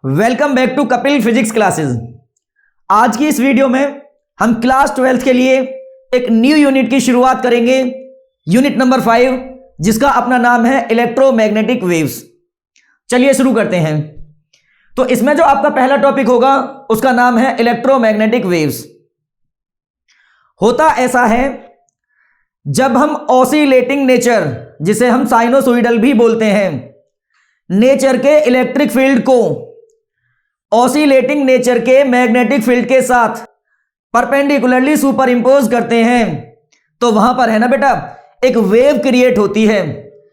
Welcome back to Kapil physics classes. आज की इस वीडियो में हम क्लास 12th के लिए एक न्यू यूनिट की शुरुआत करेंगे, यूनिट नंबर 5, जिसका अपना नाम है इलेक्ट्रोमैग्नेटिक वेव्स। चलिए शुरू करते हैं। तो इसमें जो आपका पहला टॉपिक होगा उसका नाम है इलेक्ट्रोमैग्नेटिक वेव्स। होता ऐसा है, जब हम ऑसिलेटिंग नेचर, जिसे हम साइनोसॉइडल भी बोलते हैं, नेचर के इलेक्ट्रिक फील्ड को ऑसिलेटिंग नेचर के मैग्नेटिक फील्ड के साथ परपेंडिकुलरली सुपर इंपोज करते हैं, तो वहां पर है ना बेटा, एक वेव क्रिएट होती है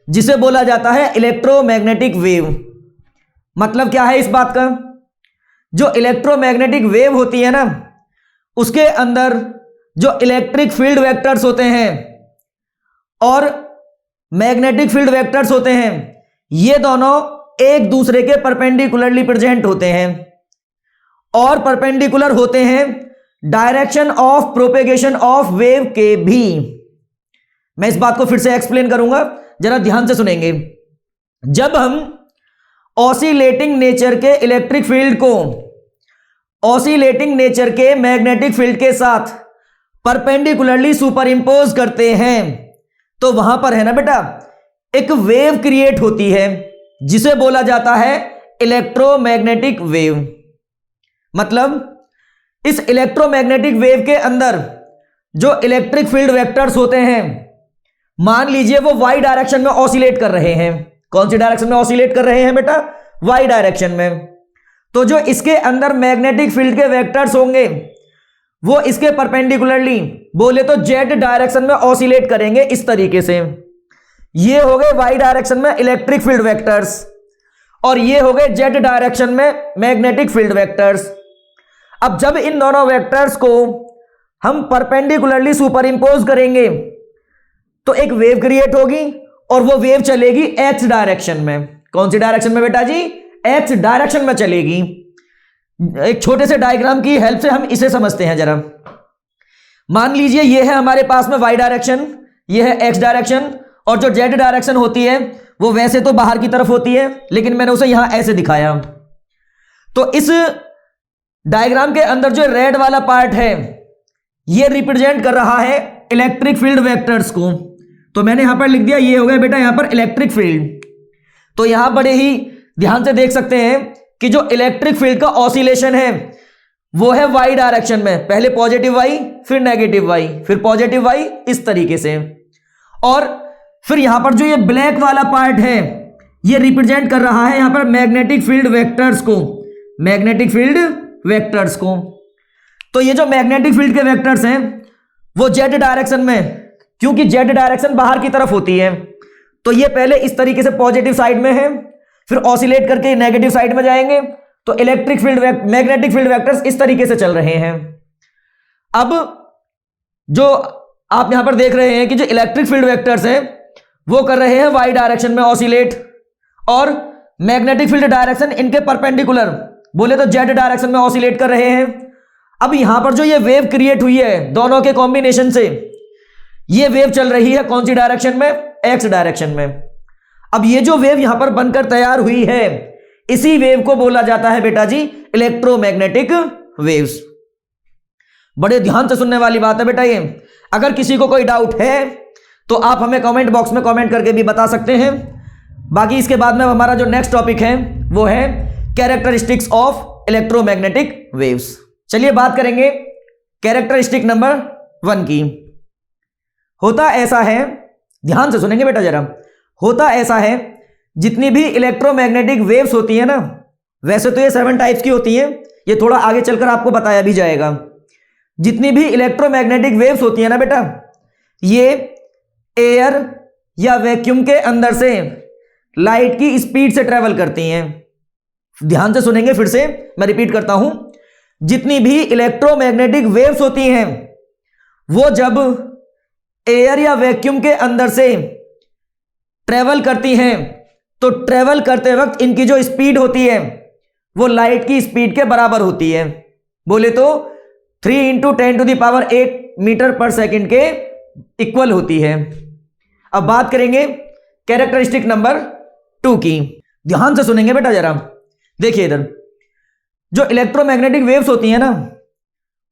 जिसे बोला जाता है इलेक्ट्रोमैग्नेटिक वेव। मतलब क्या है इस बात का? जो इलेक्ट्रोमैग्नेटिक वेव होती है ना, उसके अंदर जो इलेक्ट्रिक फील्ड वेक्टर्स होते हैं और मैग्नेटिक फील्ड वेक्टर्स होते हैं, ये दोनों एक दूसरे के परपेंडिकुलरली प्रेजेंट होते हैं और परपेंडिकुलर होते हैं direction of propagation of wave के भी। मैं इस बात को फिर से एक्सप्लेन करूंगा, जरा ध्यान से सुनेंगे। जब हम ऑसिलेटिंग नेचर के इलेक्ट्रिक फील्ड को ऑसिलेटिंग नेचर के मैग्नेटिक फील्ड के साथ परपेंडिकुलरली सुपर इंपोज करते हैं, तो वहां पर है ना बेटा, एक वेव क्रिएट होती है जिसे बोला जाता है इलेक्ट्रोमैग्नेटिक वेव। मतलब इस इलेक्ट्रोमैग्नेटिक वेव के अंदर जो इलेक्ट्रिक फील्ड वेक्टर्स होते हैं, मान लीजिए वो वाई डायरेक्शन में ऑसिलेट कर रहे हैं। कौन सी डायरेक्शन में ऑसिलेट कर रहे हैं बेटा? वाई डायरेक्शन में। तो जो इसके अंदर मैग्नेटिक फील्ड के वेक्टर्स होंगे वो इसके परपेंडिकुलरली, बोले तो जेड डायरेक्शन में ऑसिलेट करेंगे इस तरीके से। ये हो गए वाई डायरेक्शन में इलेक्ट्रिक फील्ड वेक्टर्स और ये हो गए जेड डायरेक्शन में मैग्नेटिक फील्ड वेक्टर्स। अब जब इन दोनों वेक्टर्स को हम परपेंडिकुलरली सुपर इंपोज करेंगे तो एक वेव क्रिएट होगी और वो वेव चलेगी एक्स डायरेक्शन में। कौन सी डायरेक्शन में बेटा जी? एक्स डायरेक्शन में चलेगी। एक छोटे से डायग्राम की हेल्प से हम इसे समझते हैं जरा। मान लीजिए ये है हमारे पास में वाई डायरेक्शन, ये है एक्स डायरेक्शन, और जो जेड डायरेक्शन होती है वो वैसे तो बाहर की तरफ होती है, लेकिन मैंने उसे यहां ऐसे दिखाया। तो इस डायग्राम के अंदर जो रेड वाला पार्ट है ये रिप्रेजेंट कर रहा है इलेक्ट्रिक फील्ड वेक्टर्स को। तो मैंने यहां पर लिख दिया, ये हो गया बेटा यहां पर इलेक्ट्रिक फील्ड। तो यहां बड़े ही ध्यान से देख सकते हैं कि जो इलेक्ट्रिक फील्ड का ऑसिलेशन है वो है वाई डायरेक्शन में, पहले पॉजिटिव वाई, फिर नेगेटिव वाई, फिर पॉजिटिव वाई, इस तरीके से। और फिर यहां पर जो ये ब्लैक वाला पार्ट है ये रिप्रेजेंट कर रहा है यहां पर मैग्नेटिक फील्ड वेक्टर्स को, मैग्नेटिक फील्ड वेक्टर्स को। तो ये जो मैग्नेटिक फील्ड के वेक्टर्स हैं वो जेड डायरेक्शन में, क्योंकि जेड डायरेक्शन बाहर की तरफ होती है, तो ये पहले इस तरीके से पॉजिटिव साइड में है, फिर ऑसिलेट करके नेगेटिव साइड में जाएंगे। तो electric field magnetic field vectors इस तरीके से चल रहे हैं। अब जो आप यहां पर देख रहे हैं कि जो इलेक्ट्रिक फील्ड वेक्टर्स हैं वो कर रहे हैं वाई डायरेक्शन में ऑसिलेट, और मैग्नेटिक फील्ड डायरेक्शन इनके परपेंडिकुलर, बोले तो जेड डायरेक्शन में ऑसिलेट कर रहे हैं। अब यहां पर जो ये वेव क्रिएट हुई है दोनों के कॉम्बिनेशन से, ये वेव चल रही है कौन सी डायरेक्शन में? एक्स डायरेक्शन में। अब ये जो वेव यहां पर बनकर तैयार हुई है, इसी वेव को बोला जाता है बेटा जी इलेक्ट्रोमैग्नेटिक वेव्स। बड़े ध्यान से सुनने वाली बात है बेटा ये। अगर किसी को कोई डाउट है तो आप हमें कमेंट बॉक्स में कमेंट करके भी बता सकते हैं। बाकी इसके बाद में हमारा जो नेक्स्ट टॉपिक है वो है कैरेक्टरिस्टिक्स ऑफ इलेक्ट्रोमैग्नेटिक वेव्स। चलिए बात करेंगे कैरेक्टरिस्टिक नंबर 1 की। होता ऐसा है, ध्यान से सुनेंगे बेटा जरा। होता ऐसा है, जितनी भी इलेक्ट्रोमैग्नेटिक वेव्स होती है ना, वैसे तो ये 7 टाइप्स की होती हैं, ये थोड़ा आगे चलकर आपको बताया भी जाएगा। जितनी भी इलेक्ट्रोमैग्नेटिक वेव्स होती है ना बेटा, ये एयर या वैक्यूम के अंदर से लाइट की स्पीड से ट्रेवल करती हैं। ध्यान से सुनेंगे, फिर से मैं रिपीट करता हूं। जितनी भी इलेक्ट्रोमैग्नेटिक वेव्स होती हैं वो जब एयर या वैक्यूम के अंदर से ट्रेवल करती हैं, तो ट्रेवल करते वक्त इनकी जो स्पीड होती है वो लाइट की स्पीड के बराबर होती है। बोले तो 3 × 10⁸ मीटर पर सेकंड के इक्वल होती है। अब बात करेंगे कैरेक्टरिस्टिक नंबर 2 की। ध्यान से सुनेंगे बेटा जरा। देखिए इधर, जो इलेक्ट्रोमैग्नेटिक वेव्स होती हैं ना,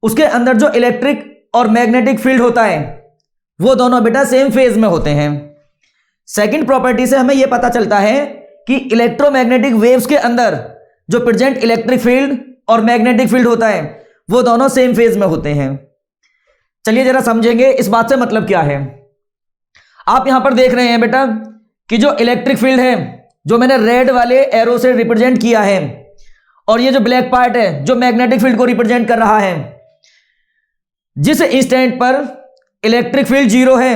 उसके अंदर जो इलेक्ट्रिक और मैग्नेटिक फील्ड होता है वो दोनों बेटा सेम फेज में होते हैं। सेकंड प्रॉपर्टी से हमें यह पता चलता है कि इलेक्ट्रोमैग्नेटिक वेव्स के अंदर जो प्रेजेंट इलेक्ट्रिक फील्ड और मैग्नेटिक फील्ड होता है वो दोनों सेम फेज में होते हैं। चलिए जरा समझेंगे इस बात से मतलब क्या है। आप यहां पर देख रहे हैं बेटा कि जो इलेक्ट्रिक फील्ड है, जो मैंने रेड वाले एरो से रिप्रेजेंट किया है, और ये जो ब्लैक पार्ट है जो मैग्नेटिक फील्ड को रिप्रेजेंट कर रहा है। जिस इंस्टेंट पर इलेक्ट्रिक फील्ड जीरो है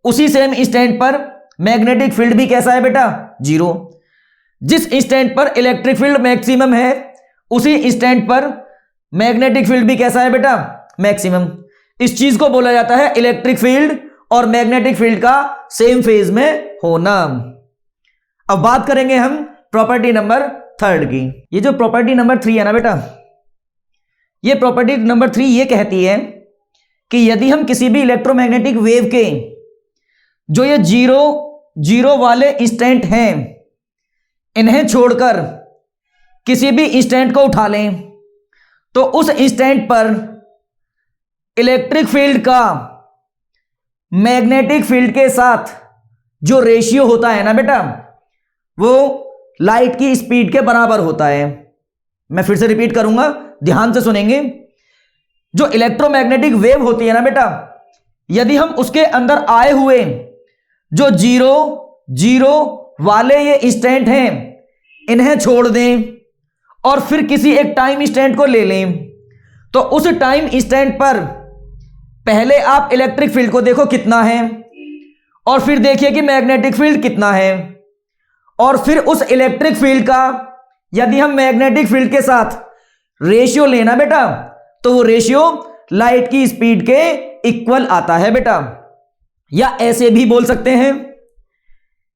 उसी सेम इंस्टेंट पर मैग्नेटिक फील्ड भी कैसा है बेटा? जीरो। जिस इंस्टेंट पर इलेक्ट्रिक फील्ड मैक्सिमम है उसी इंस्टेंट पर मैग्नेटिक फील्ड भी कैसा है बेटा? मैक्सिमम। इस चीज को बोला जाता है इलेक्ट्रिक फील्ड और मैग्नेटिक फील्ड का सेम फेज में होना। अब बात करेंगे हम प्रॉपर्टी नंबर थर्ड की। ये जो प्रॉपर्टी नंबर 3 है ना बेटा, ये प्रॉपर्टी नंबर 3 ये कहती है कि यदि हम किसी भी इलेक्ट्रोमैग्नेटिक वेव के जो ये जीरो वाले इंस्टेंट हैं इन्हें छोड़कर किसी भी इंस्टेंट को उठा लें तो उस इंस्टेंट पर इलेक्ट्रिक फील्ड का मैग्नेटिक फील्ड के साथ जो रेशियो होता है ना बेटा, वो लाइट की स्पीड के बराबर होता है। मैं फिर से रिपीट करूंगा, ध्यान से सुनेंगे। जो इलेक्ट्रोमैग्नेटिक वेव होती है ना बेटा, यदि हम उसके अंदर आए हुए जो जीरो वाले ये इंस्टेंट हैं इन्हें छोड़ दें और फिर किसी एक टाइम इंस्टेंट को ले लें तो उस टाइम इंस्टेंट पर पहले आप इलेक्ट्रिक फील्ड को देखो कितना है और फिर देखिए कि मैग्नेटिक फील्ड कितना है, और फिर उस इलेक्ट्रिक फील्ड का यदि हम मैग्नेटिक फील्ड के साथ रेशियो लेना बेटा तो वो रेशियो लाइट की स्पीड के इक्वल आता है बेटा। या ऐसे भी बोल सकते हैं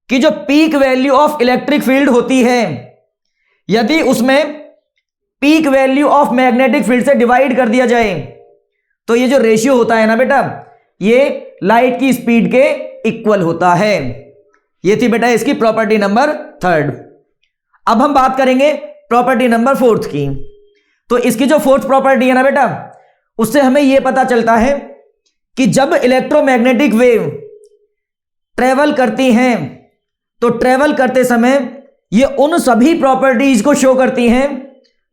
कि जो peak value of electric field होती है यदि उसमें peak value of magnetic field से डिवाइड कर दिया जाए तो ये जो रेशियो होता है ना बेटा ये लाइट की स्पीड के इक्वल होता है। ये थी बेटा इसकी प्रॉपर्टी नंबर 3। अब हम बात करेंगे प्रॉपर्टी नंबर 4 की। तो इसकी जो 4th प्रॉपर्टी है ना बेटा, उससे हमें यह पता चलता है कि जब इलेक्ट्रोमैग्नेटिक वेव ट्रेवल करती हैं तो ट्रेवल करते समय ये उन सभी प्रॉपर्टीज को शो करती हैं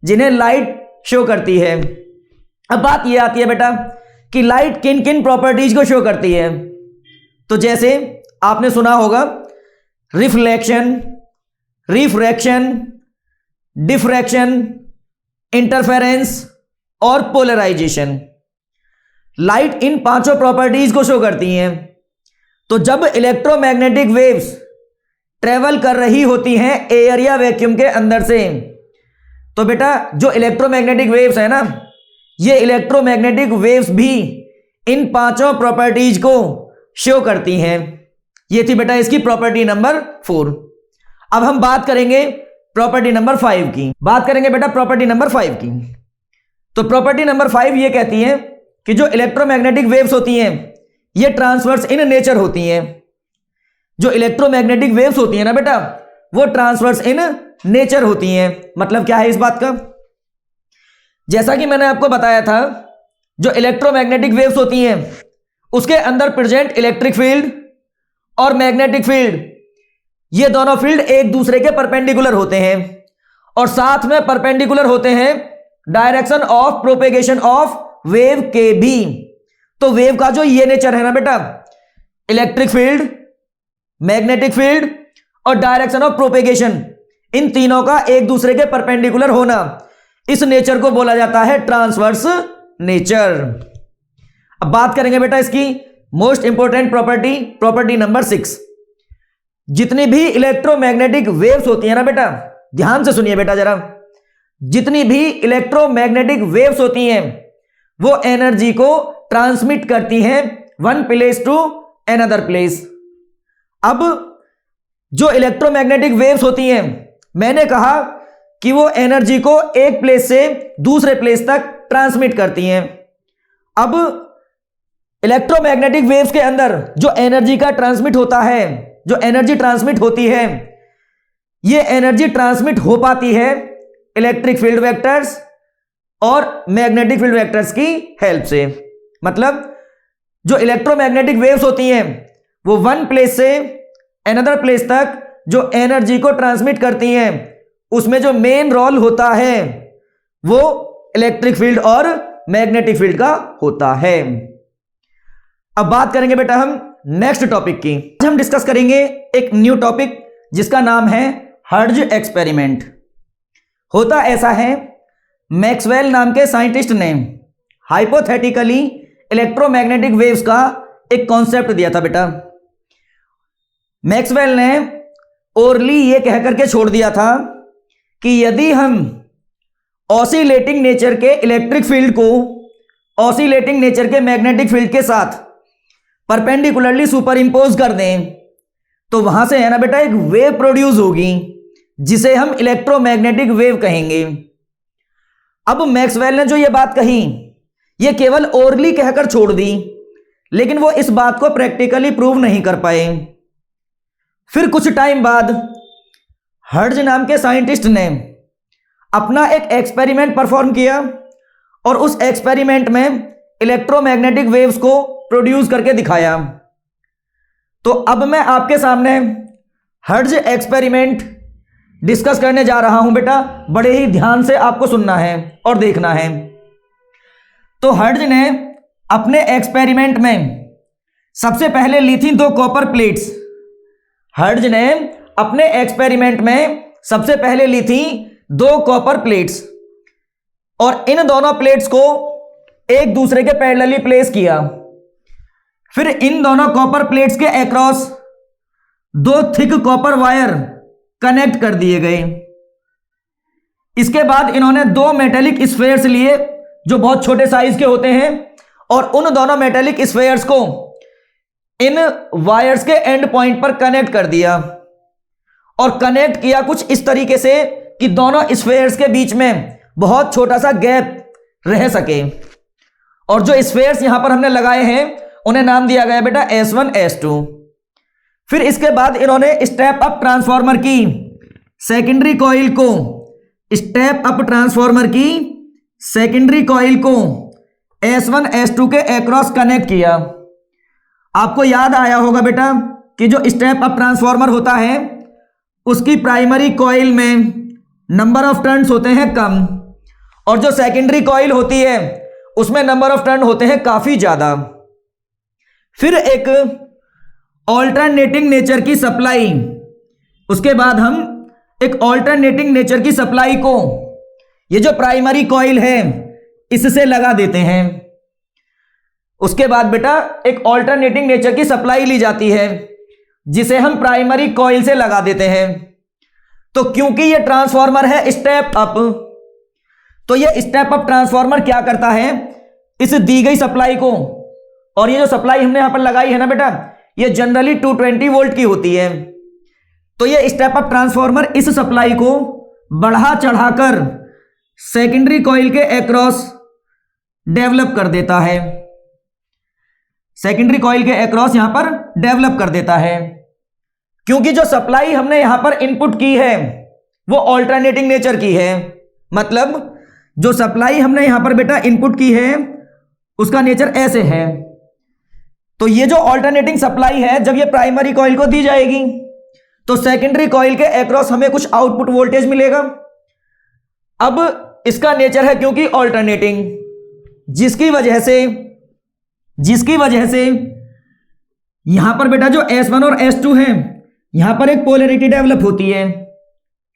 जिन्हें लाइट शो करती है। अब बात यह आती है बेटा कि लाइट किन किन प्रॉपर्टीज को शो करती है। तो जैसे आपने सुना होगा रिफ्लेक्शन, रिफ्रैक्शन, डिफ्रैक्शन, इंटरफेरेंस और पोलराइजेशन। लाइट इन पांचों प्रॉपर्टीज को शो करती हैं। तो जब इलेक्ट्रोमैग्नेटिक वेव्स ट्रेवल कर रही होती हैं एयर या वैक्यूम के अंदर से, तो बेटा जो इलेक्ट्रोमैग्नेटिक वेव्स है ना, ये इलेक्ट्रोमैग्नेटिक वेव्स भी इन पांचों प्रॉपर्टीज को शो करती हैं। ये थी बेटा इसकी प्रॉपर्टी नंबर 4। अब हम बात करेंगे प्रॉपर्टी नंबर 5 की। बात करेंगे बेटा प्रॉपर्टी नंबर 5 की। तो प्रॉपर्टी नंबर 5 ये कहती है कि जो इलेक्ट्रोमैग्नेटिक वेव्स होती हैं ये ट्रांसवर्स इन नेचर होती हैं। जो इलेक्ट्रोमैग्नेटिक वेव्स होती हैं ना बेटा वो ट्रांसवर्स इन नेचर होती हैं। मतलब क्या है इस बात का? जैसा कि मैंने आपको बताया था जो इलेक्ट्रोमैग्नेटिक वेव्स होती हैं उसके अंदर प्रेजेंट इलेक्ट्रिक फील्ड और मैग्नेटिक फील्ड, ये दोनों फील्ड एक दूसरे के परपेंडिकुलर होते हैं और साथ में परपेंडिकुलर होते हैं direction of propagation of wave के भी। तो वेव का जो ये नेचर है ना बेटा, इलेक्ट्रिक फील्ड, मैग्नेटिक फील्ड और डायरेक्शन ऑफ प्रोपेगेशन, इन तीनों का एक दूसरे के परपेंडिकुलर होना, इस नेचर को बोला जाता है ट्रांसवर्स नेचर। अब बात करेंगे बेटा इसकी मोस्ट इंपॉर्टेंट प्रॉपर्टी नंबर 6। जितनी भी इलेक्ट्रोमैग्नेटिक वेव्स होती है ना बेटा, ध्यान से सुनिए बेटा जरा, जितनी भी इलेक्ट्रोमैग्नेटिक वेव्स होती हैं वो एनर्जी को ट्रांसमिट करती हैं one place to another place. अब जो इलेक्ट्रोमैग्नेटिक वेव्स होती हैं मैंने कहा कि वो एनर्जी को एक प्लेस से दूसरे प्लेस तक ट्रांसमिट करती हैं। अब इलेक्ट्रोमैग्नेटिक वेव्स के अंदर जो एनर्जी का ट्रांसमिट होता है, जो एनर्जी ट्रांसमिट होती है, ये एनर्जी ट्रांसमिट हो पाती है इलेक्ट्रिक फील्ड वेक्टर्स और मैग्नेटिक फील्ड वेक्टर्स की हेल्प से। मतलब जो इलेक्ट्रोमैग्नेटिक वेव्स होती हैं वो वन प्लेस से अनदर प्लेस तक जो एनर्जी को ट्रांसमिट करती हैं, उसमें जो मेन रोल होता है वो इलेक्ट्रिक फील्ड और मैग्नेटिक फील्ड का होता है। अब बात करेंगे बेटा हम नेक्स्ट टॉपिक की। आज हम डिस्कस करेंगे एक न्यू टॉपिक जिसका नाम है हर्ट्ज एक्सपेरिमेंट। होता ऐसा है, मैक्सवेल नाम के साइंटिस्ट ने हाइपोथेटिकली इलेक्ट्रोमैग्नेटिक वेव्स का एक कॉन्सेप्ट दिया था बेटा। मैक्सवेल ने ओरली ये कह करके छोड़ दिया था कि यदि हम ऑसिलेटिंग नेचर के इलेक्ट्रिक फील्ड को ऑसिलेटिंग नेचर के मैग्नेटिक फील्ड के साथ परपेंडिकुलरली सुपर इंपोज कर दें तो वहां से है ना बेटा एक वेव प्रोड्यूस होगी जिसे हम इलेक्ट्रोमैग्नेटिक वेव कहेंगे। अब मैक्सवेल ने जो ये बात कही ये केवल ओरली कहकर छोड़ दी, लेकिन वो इस बात को प्रैक्टिकली प्रूव नहीं कर पाए। फिर कुछ टाइम बाद हर्ट्ज नाम के साइंटिस्ट ने अपना एक एक्सपेरिमेंट परफॉर्म किया और उस एक्सपेरिमेंट में इलेक्ट्रोमैग्नेटिक वेव्स को प्रोड्यूस करके दिखाया। तो अब मैं आपके सामने हर्ट्ज एक्सपेरिमेंट डिस्कस करने जा रहा हूं बेटा। बड़े ही ध्यान से आपको सुनना है और देखना है। तो हर्ट्ज ने अपने एक्सपेरिमेंट में सबसे पहले ली थी 2 कॉपर प्लेट्स। हर्ट्ज ने अपने एक्सपेरिमेंट में सबसे पहले ली थी 2 कॉपर प्लेट्स और इन दोनों प्लेट्स को एक दूसरे के पैरेलली प्लेस किया। फिर इन दोनों कॉपर प्लेट्स के across 2 thick copper wire connect कर दिए गए। इसके बाद इन्होंने 2 मेटेलिक स्फेयर्स लिए जो बहुत छोटे साइज के होते हैं और उन दोनों मेटेलिक स्फेयर्स को इन वायर्स के एंड पॉइंट पर कनेक्ट कर दिया और कनेक्ट किया कुछ इस तरीके से कि दोनों स्फेयर्स के बीच में बहुत छोटा सा गैप रह सके। और जो स्फेयर्स यहां पर हमने लगाए हैं उन्हें नाम दिया गया बेटा S1 S2। फिर इसके बाद इन्होंने स्टेप अप ट्रांसफार्मर की सेकेंडरी कॉइल को S1 S2 के अक्रॉस कनेक्ट किया। आपको याद आया होगा बेटा कि जो स्टेप अप ट्रांसफार्मर होता है उसकी प्राइमरी कॉइल में नंबर ऑफ टर्न्स होते हैं कम और जो सेकेंडरी कॉइल होती है उसमें नंबर ऑफ टर्न होते हैं काफी ज्यादा। फिर एक ऑल्टरनेटिंग नेचर की सप्लाई, उसके बाद हम एक ऑल्टरनेटिंग नेचर की सप्लाई को ये जो प्राइमरी कॉइल है इससे लगा देते हैं। उसके बाद बेटा एक ऑल्टरनेटिंग नेचर की सप्लाई ली जाती है जिसे हम प्राइमरी कॉइल से लगा देते हैं। तो क्योंकि ये ट्रांसफार्मर है स्टेप अप, तो ये स्टेप अप ट्रांसफार्मर क्या करता है, इस दी गई सप्लाई को, और ये जो सप्लाई हमने यहां पर लगाई है ना बेटा ये जनरली 220 वोल्ट की होती है, तो ये स्टेप अप ट्रांसफार्मर इस सप्लाई को बढ़ा चढ़ाकर सेकेंडरी कॉइल के अक्रॉस डेवलप कर देता है। सेकेंडरी कॉइल के अक्रॉस यहां पर डेवलप कर देता है क्योंकि जो सप्लाई हमने यहां पर इनपुट की है वो ऑल्टरनेटिंग नेचर की है। मतलब जो सप्लाई हमने यहां पर बेटा इनपुट की है उसका नेचर ऐसे है। तो ये जो ऑल्टरनेटिंग सप्लाई है जब ये प्राइमरी कॉइल को दी जाएगी तो सेकेंडरी कॉइल के अक्रॉस हमें कुछ आउटपुट वोल्टेज मिलेगा। अब इसका नेचर है क्योंकि ऑल्टरनेटिंग, जिसकी वजह से यहां पर बेटा जो S1 और S2 है यहां पर एक पोलैरिटी डेवलप होती है,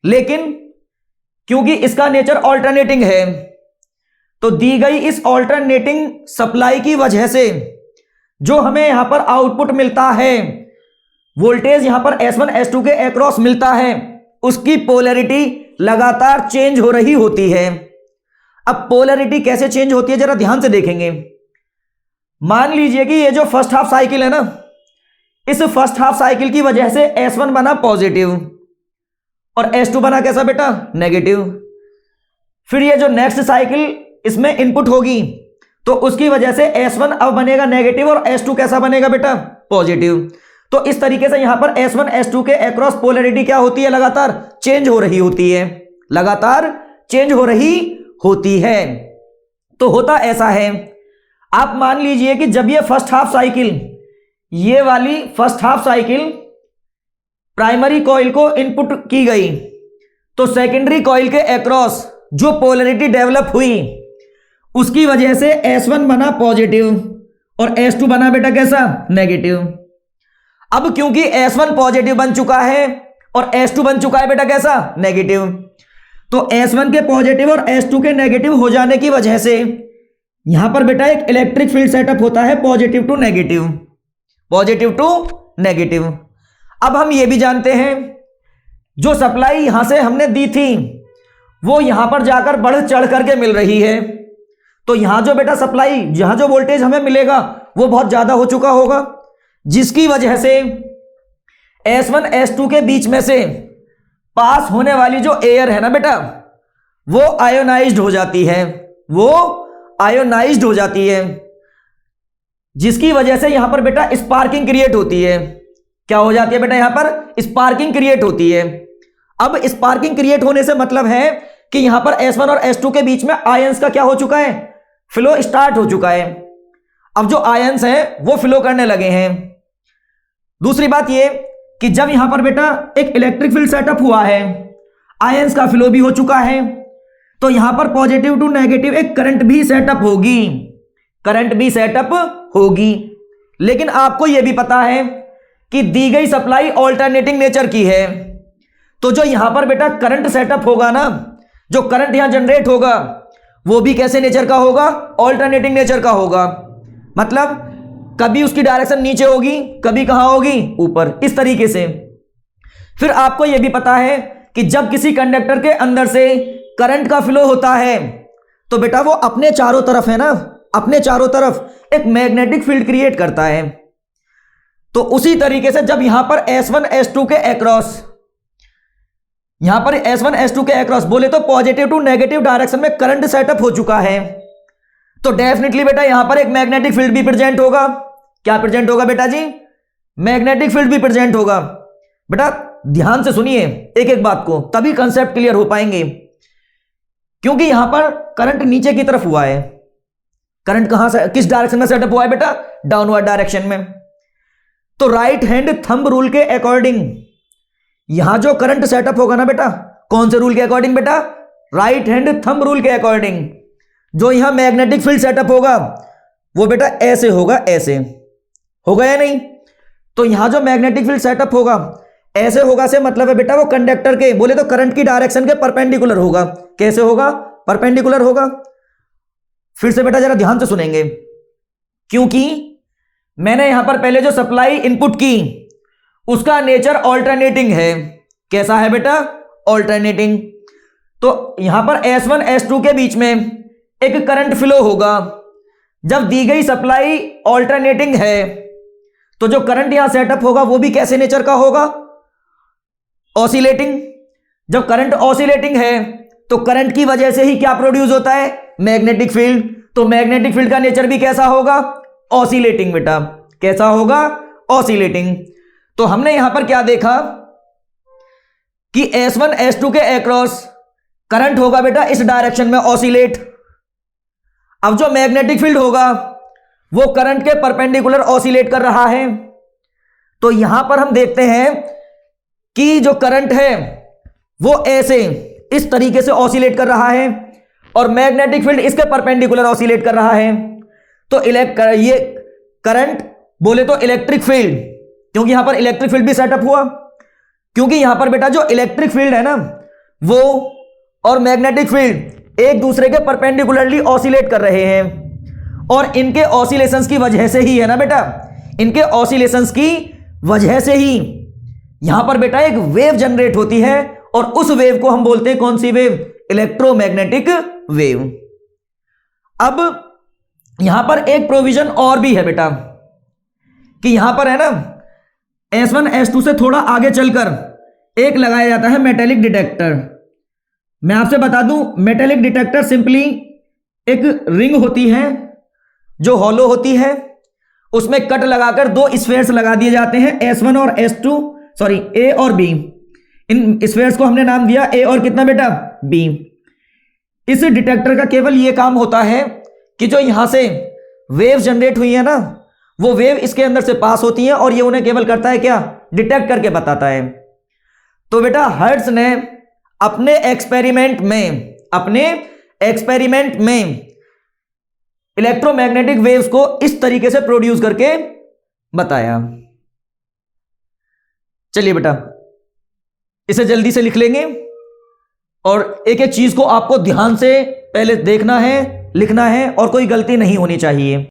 लेकिन क्योंकि इसका नेचर ऑल्टरनेटिंग है तो दी गई इस ऑल्टरनेटिंग सप्लाई की वजह से जो हमें यहां पर आउटपुट मिलता है, वोल्टेज यहां पर S1 S2 के अक्रॉस मिलता है, उसकी पोलैरिटी लगातार चेंज हो रही होती है। अब पोलैरिटी कैसे चेंज होती है जरा ध्यान से देखेंगे। मान लीजिए कि ये जो फर्स्ट हाफ साइकिल है ना, इस फर्स्ट हाफ साइकिल की वजह से S1 बना पॉजिटिव और S2 बना कैसा बेटा, नेगेटिव। फिर ये जो नेक्स्ट साइकिल इसमें इनपुट होगी तो उसकी वजह से S1 अब बनेगा नेगेटिव और S2 कैसा बनेगा बेटा, पॉजिटिव। तो इस तरीके से यहां पर S1 S2 के अक्रॉस पोलैरिटी क्या होती है, लगातार चेंज हो रही होती है, लगातार चेंज हो रही होती है। तो होता ऐसा है, आप मान लीजिए कि जब ये फर्स्ट हाफ साइकिल, ये वाली first half cycle primary coil को इनपुट की गई, तो सेकेंडरी कॉइल के अक्रॉस जो पोलैरिटी डेवलप हुई उसकी वजह से S1 बना पॉजिटिव और S2 बना बेटा कैसा, नेगेटिव। अब क्योंकि S1 पॉजिटिव बन चुका है और S2 बन चुका है बेटा कैसा, नेगेटिव, तो S1 के पॉजिटिव और S2 के नेगेटिव हो जाने की वजह से यहां पर बेटा एक इलेक्ट्रिक फील्ड सेटअप होता है positive to negative, positive to negative. अब हम ये भी जानते हैं जो सप्लाई यहां से हमने दी थी वो यहां पर जाकर बढ़ चढ़ करके मिल रही है, तो यहां जो बेटा सप्लाई, यहां जो वोल्टेज हमें मिलेगा वो बहुत ज्यादा हो चुका होगा, जिसकी वजह से S1 S2 के बीच में से पास होने वाली जो एयर है ना बेटा वो आयोनाइज्ड हो जाती है, वो आयोनाइज्ड हो जाती है, जिसकी वजह से यहां पर बेटा स्पार्किंग क्रिएट होती है। क्या हो जाती है बेटा, यहां पर स्पार्किंग क्रिएट होती है। अब स्पार्किंग क्रिएट होने से मतलब है कि यहां पर S1 और S2 के बीच में आयंस का क्या हो चुका है, फ्लो स्टार्ट हो चुका है। अब जो आयंस हैं वो फ्लो करने लगे हैं। दूसरी बात ये कि जब यहां पर बेटा एक इलेक्ट्रिक फील्ड सेटअप हुआ है, आयंस का फ्लो भी हो चुका है, तो यहां पर पॉजिटिव टू नेगेटिव एक करंट भी सेटअप होगी, करंट भी सेटअप होगी। लेकिन आपको यह भी पता है कि दी गई सप्लाई ऑल्टरनेटिंग नेचर की है, तो जो यहां पर बेटा करंट सेटअप होगा ना, जो करंट यहां जनरेट होगा वो भी कैसे नेचर का होगा, ऑल्टरनेटिंग नेचर का होगा। मतलब कभी उसकी डायरेक्शन नीचे होगी, कभी कहां होगी, ऊपर, इस तरीके से। फिर आपको यह भी पता है कि जब किसी कंडक्टर के अंदर से करंट का फ्लो होता है तो बेटा वो अपने चारों तरफ है ना, अपने चारों तरफ एक मैग्नेटिक फील्ड क्रिएट करता है। तो उसी तरीके से जब यहां पर S1 S2 के अक्रॉस, यहां पर S1 S2 के अक्रॉस बोले तो पॉजिटिव टू नेगेटिव डायरेक्शन में करंट सेटअप हो चुका है, तो डेफिनेटली बेटा यहां पर एक मैग्नेटिक फील्ड भी प्रेजेंट होगा। क्या प्रेजेंट होगा बेटा जी, मैग्नेटिक फील्ड भी प्रेजेंट होगा। बेटा ध्यान से सुनिए एक एक बात को, तभी कंसेप्ट क्लियर हो पाएंगे। क्योंकि यहां पर करंट नीचे की तरफ हुआ है, करंट कहां से, किस डायरेक्शन में सेटअप हुआ है बेटा, डाउनवर्ड डायरेक्शन में। तो राइट हैंड थंब रूल के अकॉर्डिंग यहां जो करंट सेटअप होगा ना बेटा, कौन से रूल के अकॉर्डिंग बेटा, राइट हैंड थंब रूल के अकॉर्डिंग जो यहां मैग्नेटिक फील्ड सेटअप होगा वो बेटा ऐसे होगा, ऐसे होगा या नहीं। तो यहां जो मैग्नेटिक फील्ड सेटअप होगा ऐसे होगा से मतलब है बेटा वो कंडक्टर के बोले तो करंट की डायरेक्शन के परपेंडिकुलर होगा। कैसे होगा, परपेंडिकुलर होगा। फिर से बेटा जरा ध्यान से सुनेंगे, क्योंकि मैंने यहां पर पहले जो सप्लाई इनपुट की उसका नेचर ऑल्टरनेटिंग है। कैसा है बेटा, ऑल्टरनेटिंग। तो यहां पर S1 S2 के बीच में एक करंट फ्लो होगा। जब दी गई सप्लाई ऑल्टरनेटिंग है तो जो करंट यहां सेटअप होगा वो भी कैसे नेचर का होगा, ऑसिलेटिंग। जब करंट ऑसिलेटिंग है तो करंट की वजह से ही क्या प्रोड्यूस होता है, मैग्नेटिक फील्ड। तो मैग्नेटिक फील्ड का नेचर भी कैसा होगा, ऑसिलेटिंग बेटा। कैसा होगा, ऑसिलेटिंग। तो हमने यहां पर क्या देखा कि S1 S2 के अक्रॉस करंट होगा बेटा इस डायरेक्शन में, ऑसिलेट। अब जो मैग्नेटिक फील्ड होगा वो करंट के परपेंडिकुलर ऑसिलेट कर रहा है। तो यहां पर हम देखते हैं कि जो करंट है वो ऐसे इस तरीके से ऑसिलेट कर रहा है और मैग्नेटिक फील्ड इसके परपेंडिकुलर ऑसिलेट कर रहा है। तो ये करंट बोले तो इलेक्ट्रिक फील्ड, क्योंकि यहां पर इलेक्ट्रिक फील्ड भी सेटअप हुआ, क्योंकि यहां पर बेटा जो इलेक्ट्रिक फील्ड है ना वो और मैग्नेटिक फील्ड एक दूसरे के परपेंडिकुलरली ऑसिलेट कर रहे हैं। और इनके ऑसिलेशंस की वजह से ही है ना बेटा, इनके ऑसिलेशंस की वजह से ही यहां पर बेटा एक वेव जनरेट होती है और उस वेव को हम बोलते हैं कौन सी वेव, इलेक्ट्रोमैग्नेटिक वेव। अब यहां पर एक प्रोविजन और भी है बेटा कि यहां पर है ना S1 S2 से थोड़ा आगे चलकर एक लगाया जाता है मेटेलिक डिटेक्टर। मैं आपसे बता दूं, मेटेलिक डिटेक्टर सिंपली एक रिंग होती है जो हॉलो होती है, उसमें कट लगाकर दो स्फेयर्स लगा दिए जाते हैं, S1 और S2, सॉरी A और B। इन स्फेयर्स को हमने नाम दिया A और कितना बेटा, B। इस डिटेक्टर का केवल यह काम होता है कि जो यहां से वेव जनरेट हुई है ना, वो वेव इसके अंदर से पास होती हैं और ये उन्हें केवल करता है क्या, डिटेक्ट करके बताता है। तो बेटा हर्ट्ज ने अपने एक्सपेरिमेंट में इलेक्ट्रोमैग्नेटिक वेव्स को इस तरीके से प्रोड्यूस करके बताया। चलिए बेटा इसे जल्दी से लिख लेंगे और एक एक चीज को आपको ध्यान से पहले देखना है, लिखना है और कोई गलती नहीं होनी चाहिए।